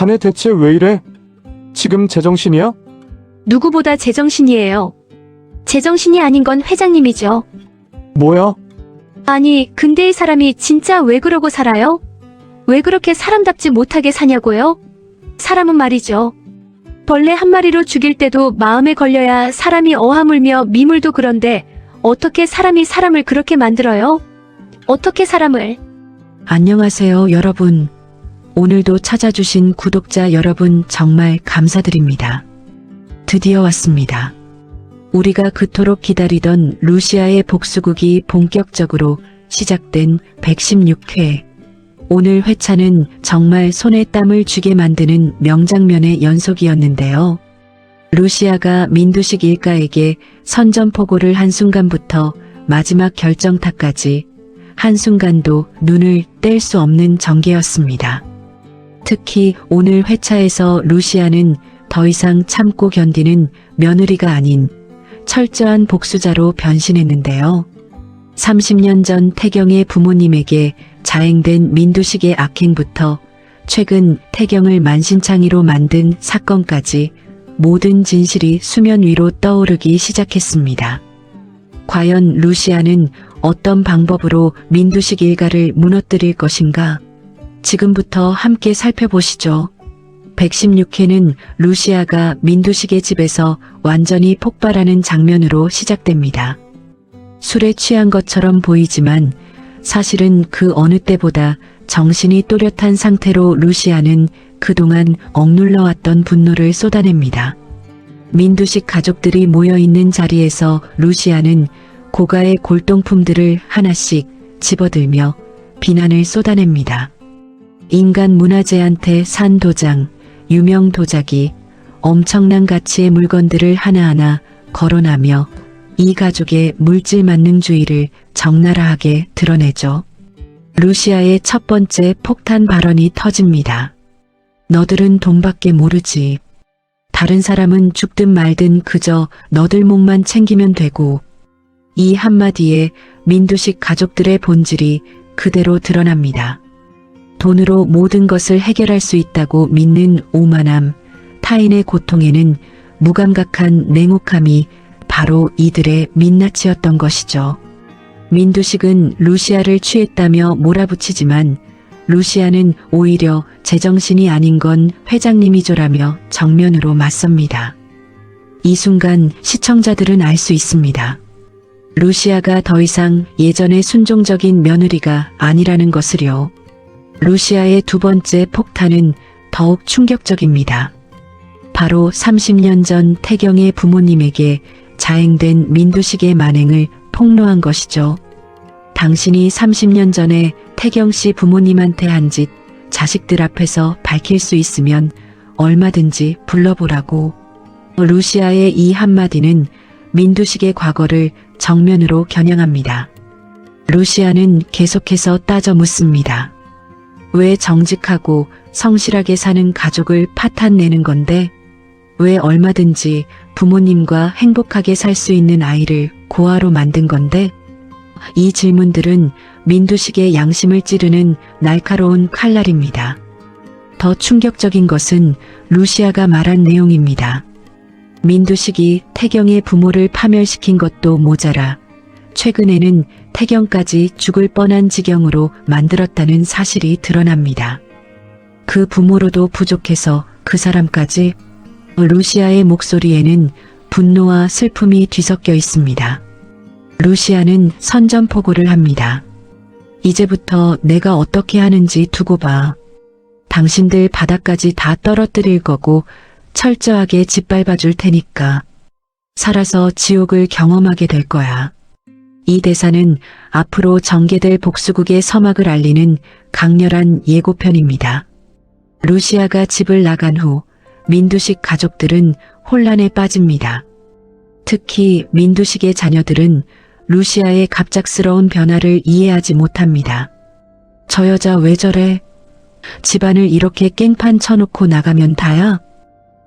자네 대체 왜 이래? 지금 제정신이야? 누구보다 제정신이에요. 제정신이 아닌 건 회장님이죠. 뭐야? 아니, 근데 이 사람이 진짜 왜 그러고 살아요? 왜 그렇게 사람답지 못하게 사냐고요? 사람은 말이죠. 벌레 한 마리로 죽일 때도 마음에 걸려야 사람이 어하물며 미물도 그런데 어떻게 사람이 사람을 그렇게 만들어요? 어떻게 사람을? 안녕하세요, 여러분. 오늘도 찾아주신 구독자 여러분 정말 감사드립니다. 드디어 왔습니다. 우리가 그토록 기다리던 루시아의 복수극이 본격적으로 시작된 116회. 오늘 회차는 정말 손에 땀을 쥐게 만드는 명장면의 연속이었는데요. 루시아가 민두식 일가에게 선전포고를 한 순간부터 마지막 결정타까지 한순간도 눈을 뗄 수 없는 전개였습니다. 특히 오늘 회차에서 루시아는 더 이상 참고 견디는 며느리가 아닌 철저한 복수자로 변신했는데요. 30년 전 태경의 부모님에게 자행된 민두식의 악행부터 최근 태경을 만신창이로 만든 사건까지 모든 진실이 수면 위로 떠오르기 시작했습니다. 과연 루시아는 어떤 방법으로 민두식 일가를 무너뜨릴 것인가? 지금부터 함께 살펴보시죠. 116회는 루시아가 민두식의 집에서 완전히 폭발하는 장면으로 시작됩니다. 술에 취한 것처럼 보이지만 사실은 그 어느 때보다 정신이 또렷한 상태로 루시아는 그동안 억눌러왔던 분노를 쏟아냅니다. 민두식 가족들이 모여있는 자리에서 루시아는 고가의 골동품들을 하나씩 집어들며 비난을 쏟아냅니다. 인간 문화재한테 산 도장, 유명 도자기, 엄청난 가치의 물건들을 하나하나 거론하며 이 가족의 물질 만능주의를 적나라하게 드러내죠. 루시아의 첫 번째 폭탄 발언이 터집니다. 너들은 돈밖에 모르지. 다른 사람은 죽든 말든 그저 너들 목만 챙기면 되고. 이 한마디에 민두식 가족들의 본질이 그대로 드러납니다. 돈으로 모든 것을 해결할 수 있다고 믿는 오만함, 타인의 고통에는 무감각한 냉혹함이 바로 이들의 민낯이었던 것이죠. 민두식은 루시아를 취했다며 몰아붙이지만 루시아는 오히려 제정신이 아닌 건 회장님이죠라며 정면으로 맞섭니다. 이 순간 시청자들은 알 수 있습니다. 루시아가 더 이상 예전의 순종적인 며느리가 아니라는 것을요. 루시아의 두 번째 폭탄은 더욱 충격적입니다. 바로 30년 전 태경의 부모님에게 자행된 민두식의 만행을 폭로한 것이죠. 당신이 30년 전에 태경 씨 부모님한테 한 짓 자식들 앞에서 밝힐 수 있으면 얼마든지 불러보라고. 루시아의 이 한마디는 민두식의 과거를 정면으로 겨냥합니다. 루시아는 계속해서 따져 묻습니다. 왜 정직하고 성실하게 사는 가족을 파탄내는 건데? 왜 얼마든지 부모님과 행복하게 살 수 있는 아이를 고아로 만든 건데? 이 질문들은 민두식의 양심을 찌르는 날카로운 칼날입니다. 더 충격적인 것은 루시아가 말한 내용입니다. 민두식이 태경의 부모를 파멸시킨 것도 모자라 최근에는 태경까지 죽을 뻔한 지경으로 만들었다는 사실이 드러납니다. 그 부모로도 부족해서 그 사람까지. 루시아의 목소리에는 분노와 슬픔이 뒤섞여 있습니다. 루시아는 선전포고를 합니다. 이제부터 내가 어떻게 하는지 두고 봐. 당신들 바닥까지 다 떨어뜨릴 거고 철저하게 짓밟아 줄 테니까. 살아서 지옥을 경험하게 될 거야. 이 대사는 앞으로 전개될 복수극의 서막을 알리는 강렬한 예고편입니다. 루시아가 집을 나간 후 민두식 가족들은 혼란에 빠집니다. 특히 민두식의 자녀들은 루시아의 갑작스러운 변화를 이해하지 못합니다. 저 여자 왜 저래? 집안을 이렇게 깽판 쳐놓고 나가면 다야?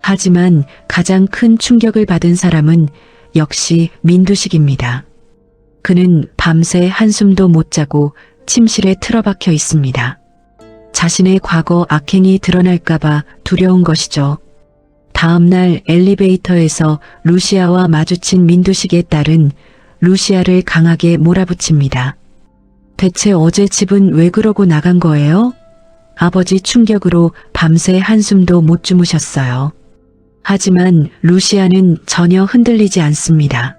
하지만 가장 큰 충격을 받은 사람은 역시 민두식입니다. 그는 밤새 한숨도 못 자고 침실에 틀어박혀 있습니다. 자신의 과거 악행이 드러날까봐 두려운 것이죠. 다음날 엘리베이터에서 루시아와 마주친 민두식의 딸은 루시아를 강하게 몰아붙입니다. 대체 어제 집은 왜 그러고 나간 거예요? 아버지 충격으로 밤새 한숨도 못 주무셨어요. 하지만 루시아는 전혀 흔들리지 않습니다.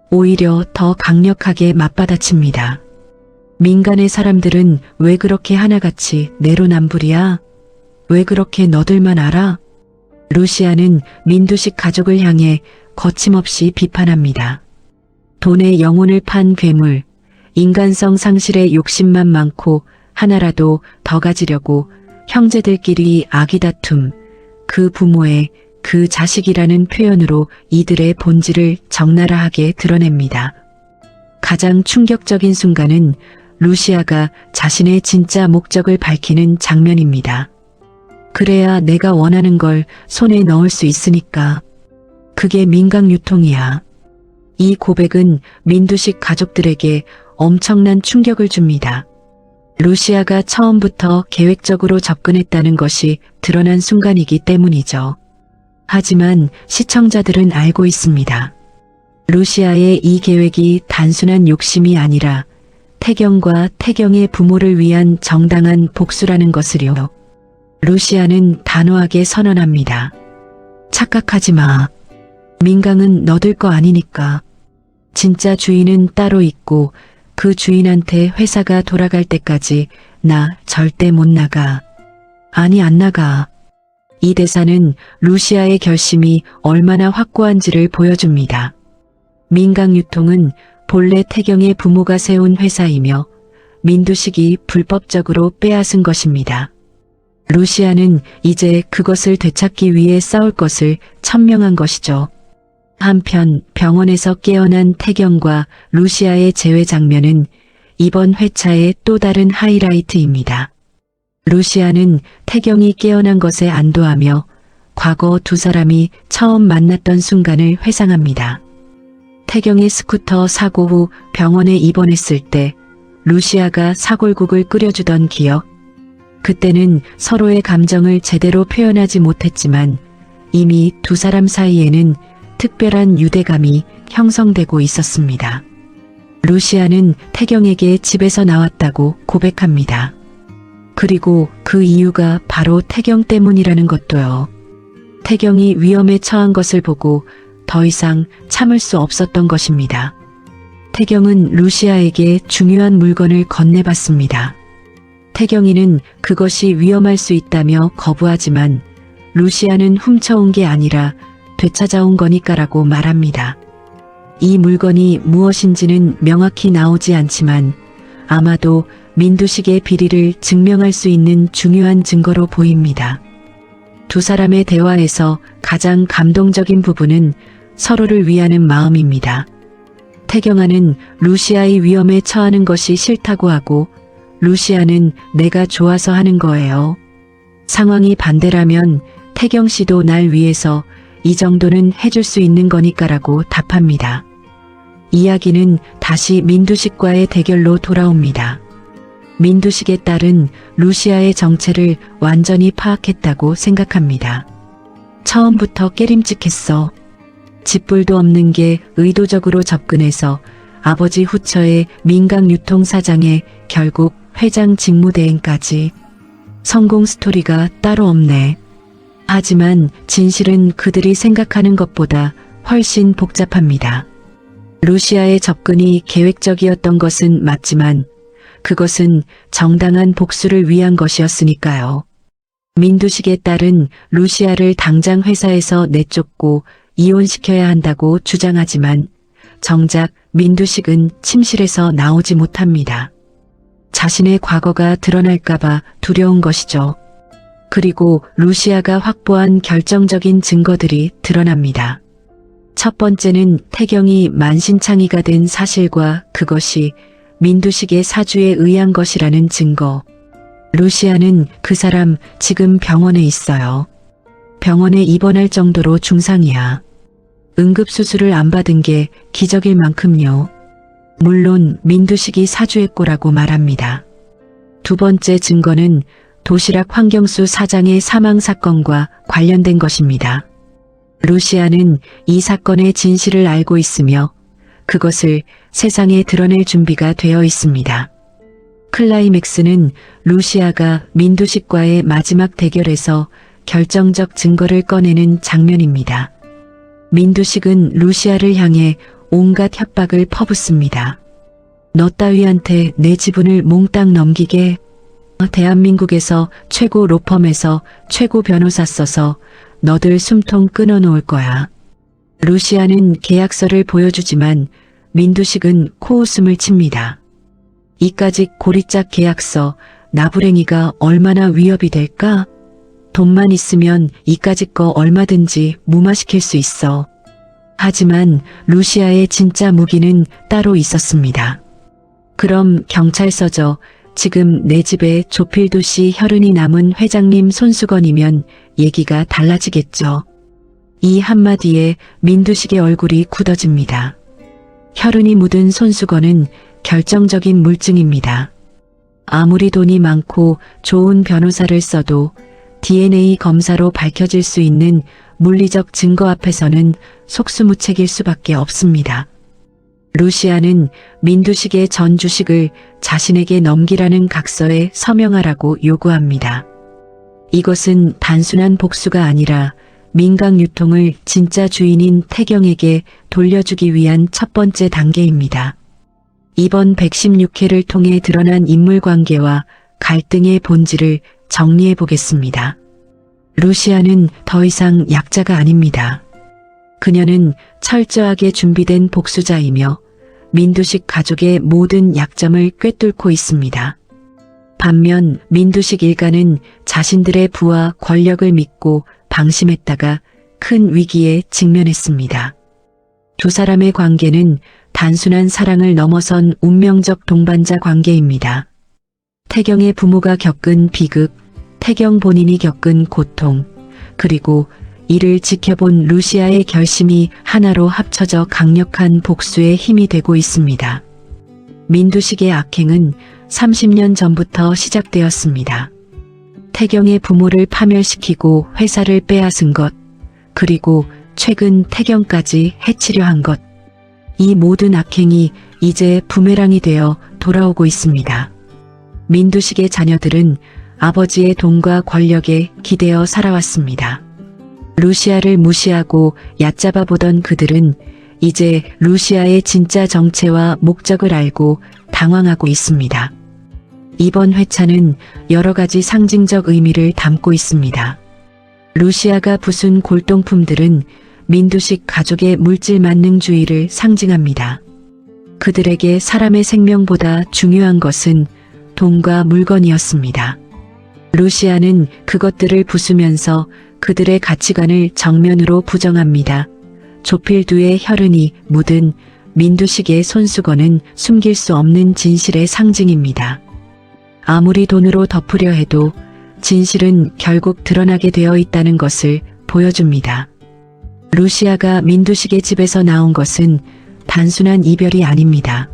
오히려 더 강력하게 맞받아칩니다. 민간의 사람들은 왜 그렇게 하나같이 내로남불이야? 왜 그렇게 너들만 알아? 루시아는 민두식 가족을 향해 거침없이 비판합니다. 돈에 영혼을 판 괴물, 인간성 상실의 욕심만 많고 하나라도 더 가지려고 형제들끼리 아기다툼, 그 부모의 그 자식이라는 표현으로 이들의 본질을 적나라하게 드러냅니다. 가장 충격적인 순간은 루시아가 자신의 진짜 목적을 밝히는 장면입니다. 그래야 내가 원하는 걸 손에 넣을 수 있으니까. 그게 민강유통이야. 이 고백은 민두식 가족들에게 엄청난 충격을 줍니다. 루시아가 처음부터 계획적으로 접근했다는 것이 드러난 순간이기 때문이죠. 하지만 시청자들은 알고 있습니다. 루시아의 이 계획이 단순한 욕심이 아니라 태경과 태경의 부모를 위한 정당한 복수라는 것을요. 루시아는 단호하게 선언합니다. 착각하지 마. 민강은 너들 거 아니니까. 진짜 주인은 따로 있고 그 주인한테 회사가 돌아갈 때까지 나 절대 못 나가. 아니 안 나가. 이 대사는 루시아의 결심이 얼마나 확고한지를 보여줍니다. 민강유통은 본래 태경의 부모가 세운 회사이며 민두식이 불법적으로 빼앗은 것입니다. 루시아는 이제 그것을 되찾기 위해 싸울 것을 천명한 것이죠. 한편 병원에서 깨어난 태경과 루시아의 재회 장면은 이번 회차의 또 다른 하이라이트입니다. 루시아는 태경이 깨어난 것에 안도하며 과거 두 사람이 처음 만났던 순간을 회상합니다. 태경의 스쿠터 사고 후 병원에 입원했을 때 루시아가 사골국을 끓여주던 기억. 그때는 서로의 감정을 제대로 표현하지 못했지만 이미 두 사람 사이에는 특별한 유대감이 형성되고 있었습니다. 루시아는 태경에게 집에서 나왔다고 고백합니다. 그리고 그 이유가 바로 태경 때문이라는 것도요. 태경이 위험에 처한 것을 보고 더 이상 참을 수 없었던 것입니다. 태경은 루시아에게 중요한 물건을 건네봤습니다. 태경이는 그것이 위험할 수 있다며 거부하지만 루시아는 훔쳐온 게 아니라 되찾아온 거니까라고 말합니다. 이 물건이 무엇인지는 명확히 나오지 않지만 아마도 민두식의 비리를 증명할 수 있는 중요한 증거로 보입니다. 두 사람의 대화에서 가장 감동적인 부분은 서로를 위하는 마음입니다. 태경아는 루시아의 위험에 처하는 것이 싫다고 하고 루시아는 내가 좋아서 하는 거예요. 상황이 반대라면 태경 씨도 날 위해서 이 정도는 해줄 수 있는 거니까라고 답합니다. 이야기는 다시 민두식과의 대결로 돌아옵니다. 민두식의 딸은 루시아의 정체를 완전히 파악했다고 생각합니다. 처음부터 깨림칙했어. 짓불도 없는 게 의도적으로 접근해서 아버지 후처의 민강유통 사장에 결국 회장 직무대행까지. 성공 스토리가 따로 없네. 하지만 진실은 그들이 생각하는 것보다 훨씬 복잡합니다. 루시아의 접근이 계획적이었던 것은 맞지만 그것은 정당한 복수를 위한 것이었으니까요. 민두식의 딸은 루시아를 당장 회사에서 내쫓고 이혼시켜야 한다고 주장하지만 정작 민두식은 침실에서 나오지 못합니다. 자신의 과거가 드러날까봐 두려운 것이죠. 그리고 루시아가 확보한 결정적인 증거들이 드러납니다. 첫 번째는 태경이 만신창이가 된 사실과 그것이 민두식의 사주에 의한 것이라는 증거. 루시아는 그 사람 지금 병원에 있어요. 병원에 입원할 정도로 중상이야. 응급수술을 안 받은 게 기적일 만큼요. 물론 민두식이 사주했고라고 말합니다. 두 번째 증거는 도시락 환경수 사장의 사망 사건과 관련된 것입니다. 루시아는 이 사건의 진실을 알고 있으며 그것을 세상에 드러낼 준비가 되어 있습니다. 클라이맥스는 루시아가 민두식과의 마지막 대결에서 결정적 증거를 꺼내는 장면입니다. 민두식은 루시아를 향해 온갖 협박을 퍼붓습니다. 너 따위한테 내 지분을 몽땅 넘기게, 대한민국에서 최고 로펌에서 최고 변호사 써서 너들 숨통 끊어놓을 거야. 루시아는 계약서를 보여주지만 민두식은 코웃음을 칩니다. 이까짓 고리짝 계약서, 나부랭이가 얼마나 위협이 될까? 돈만 있으면 이까짓 거 얼마든지 무마시킬 수 있어. 하지만 루시아의 진짜 무기는 따로 있었습니다. 그럼 경찰서죠. 지금 내 집에 조필도 씨 혈흔이 남은 회장님 손수건이면 얘기가 달라지겠죠. 이 한마디에 민두식의 얼굴이 굳어집니다. 혈흔이 묻은 손수건은 결정적인 물증입니다. 아무리 돈이 많고 좋은 변호사를 써도 DNA 검사로 밝혀질 수 있는 물리적 증거 앞에서는 속수무책일 수밖에 없습니다. 루시아는 민두식의 전 주식을 자신에게 넘기라는 각서에 서명하라고 요구합니다. 이것은 단순한 복수가 아니라 민강 유통을 진짜 주인인 태경에게 돌려주기 위한 첫 번째 단계입니다. 이번 116회를 통해 드러난 인물관계와 갈등의 본질을 정리해 보겠습니다. 루시아는 더 이상 약자가 아닙니다. 그녀는 철저하게 준비된 복수자이며 민두식 가족의 모든 약점을 꿰뚫고 있습니다. 반면 민두식 일가는 자신들의 부와 권력을 믿고 방심했다가 큰 위기에 직면했습니다. 두 사람의 관계는 단순한 사랑을 넘어선 운명적 동반자 관계입니다. 태경의 부모가 겪은 비극, 태경 본인이 겪은 고통, 그리고 이를 지켜본 루시아의 결심이 하나로 합쳐져 강력한 복수의 힘이 되고 있습니다. 민두식의 악행은 30년 전부터 시작되었습니다. 태경의 부모를 파멸시키고 회사를 빼앗은 것, 그리고 최근 태경까지 해치려 한 것. 이 모든 악행이 이제 부메랑이 되어 돌아오고 있습니다. 민두식의 자녀들은 아버지의 돈과 권력에 기대어 살아왔습니다. 루시아를 무시하고 얕잡아 보던 그들은 이제 루시아의 진짜 정체와 목적을 알고 당황하고 있습니다. 이번 회차는 여러 가지 상징적 의미를 담고 있습니다. 루시아가 부순 골동품들은 민두식 가족의 물질 만능주의를 상징합니다. 그들에게 사람의 생명보다 중요한 것은 돈과 물건이었습니다. 루시아는 그것들을 부수면서 그들의 가치관을 정면으로 부정합니다. 조필두의 혈흔이 묻은 민두식의 손수건은 숨길 수 없는 진실의 상징입니다. 아무리 돈으로 덮으려 해도 진실은 결국 드러나게 되어 있다는 것을 보여줍니다. 루시아가 민두식의 집에서 나온 것은 단순한 이별이 아닙니다.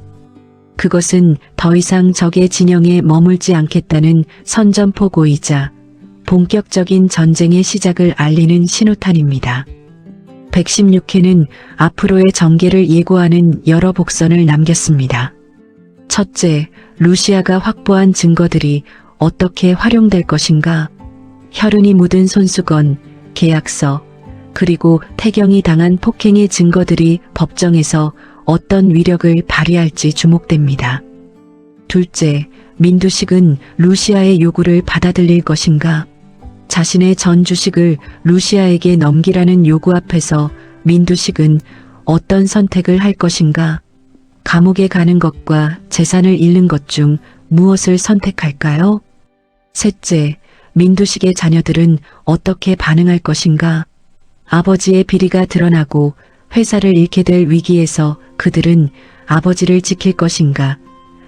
그것은 더 이상 적의 진영에 머물지 않겠다는 선전포고이자 본격적인 전쟁의 시작을 알리는 신호탄입니다. 116회는 앞으로의 전개를 예고하는 여러 복선을 남겼습니다. 첫째, 루시아가 확보한 증거들이 어떻게 활용될 것인가? 혈흔이 묻은 손수건, 계약서, 그리고 태경이 당한 폭행의 증거들이 법정에서 어떤 위력을 발휘할지 주목됩니다. 둘째, 민두식은 루시아의 요구를 받아들일 것인가? 자신의 전 주식을 루시아에게 넘기라는 요구 앞에서 민두식은 어떤 선택을 할 것인가? 감옥에 가는 것과 재산을 잃는 것 중 무엇을 선택할까요? 셋째, 민두식의 자녀들은 어떻게 반응할 것인가? 아버지의 비리가 드러나고 회사를 잃게 될 위기에서 그들은 아버지를 지킬 것인가?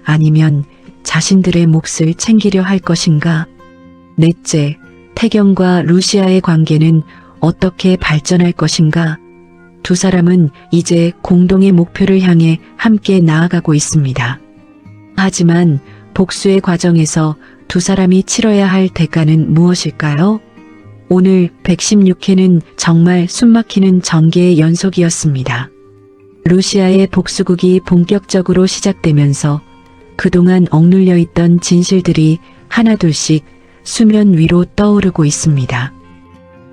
아니면 자신들의 몫을 챙기려 할 것인가? 넷째, 태경과 루시아의 관계는 어떻게 발전할 것인가? 두 사람은 이제 공동의 목표를 향해 함께 나아가고 있습니다. 하지만 복수의 과정에서 두 사람이 치러야 할 대가는 무엇일까요? 오늘 116회는 정말 숨막히는 전개의 연속이었습니다. 루시아의 복수극이 본격적으로 시작되면서 그동안 억눌려 있던 진실들이 하나둘씩 수면 위로 떠오르고 있습니다.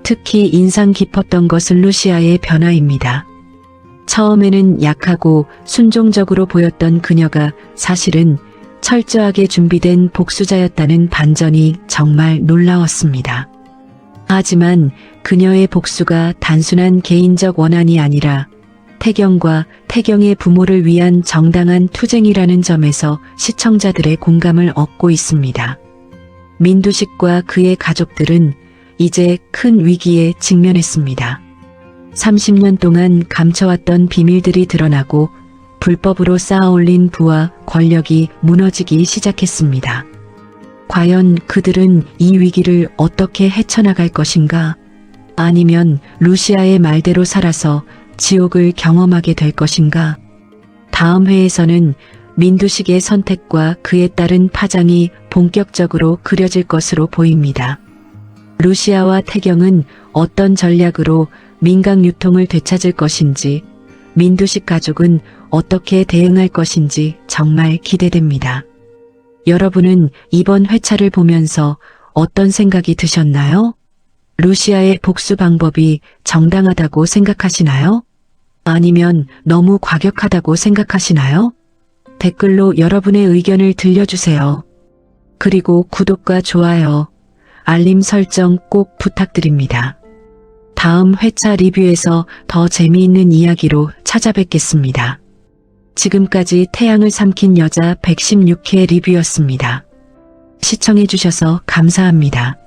특히 인상 깊었던 것은 루시아의 변화입니다. 처음에는 약하고 순종적으로 보였던 그녀가 사실은 철저하게 준비된 복수자였다는 반전이 정말 놀라웠습니다. 하지만 그녀의 복수가 단순한 개인적 원한이 아니라 태경과 태경의 부모를 위한 정당한 투쟁이라는 점에서 시청자들의 공감을 얻고 있습니다. 민두식과 그의 가족들은 이제 큰 위기에 직면했습니다. 30년 동안 감춰왔던 비밀들이 드러나고 불법으로 쌓아올린 부와 권력이 무너지기 시작했습니다. 과연 그들은 이 위기를 어떻게 헤쳐나갈 것인가? 아니면 루시아의 말대로 살아서 지옥을 경험하게 될 것인가? 다음 회에서는 민두식의 선택과 그에 따른 파장이 본격적으로 그려질 것으로 보입니다. 루시아와 태경은 어떤 전략으로 민각 유통을 되찾을 것인지, 민두식 가족은 어떻게 대응할 것인지 정말 기대됩니다. 여러분은 이번 회차를 보면서 어떤 생각이 드셨나요? 루시아의 복수 방법이 정당하다고 생각하시나요? 아니면 너무 과격하다고 생각하시나요? 댓글로 여러분의 의견을 들려주세요. 그리고 구독과 좋아요, 알림 설정 꼭 부탁드립니다. 다음 회차 리뷰에서 더 재미있는 이야기로 찾아뵙겠습니다. 지금까지 태양을 삼킨 여자 116회 리뷰였습니다. 시청해주셔서 감사합니다.